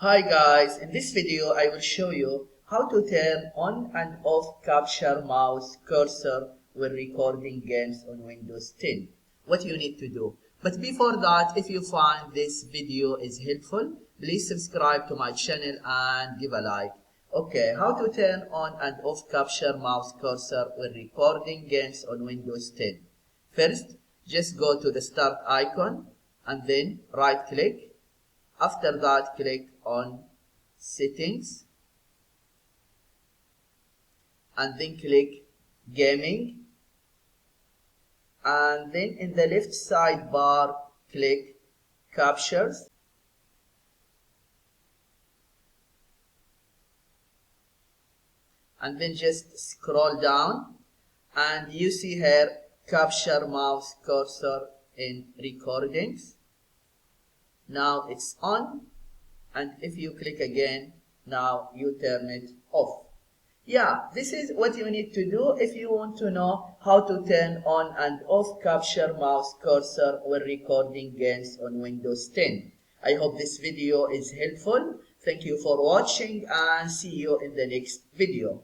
Hi guys, in this video I will show you how to turn on and off capture mouse cursor when recording games on Windows 10. What you need to do. But before that, if you find this video is helpful, please subscribe to my channel and give a like. Okay, how to turn on and off capture mouse cursor when recording games on Windows 10. First, just go to the start icon and then right click. After that, click on Settings and then click Gaming, and then in the left sidebar click Captures, and then just scroll down and you see here Capture Mouse Cursor in Recordings. Now it's on, and if you click again, now you turn it off. Yeah, this is what you need to do if you want to know how to turn on and off capture mouse cursor when recording games on Windows 10. I hope this video is helpful. Thank you for watching and see you in the next video.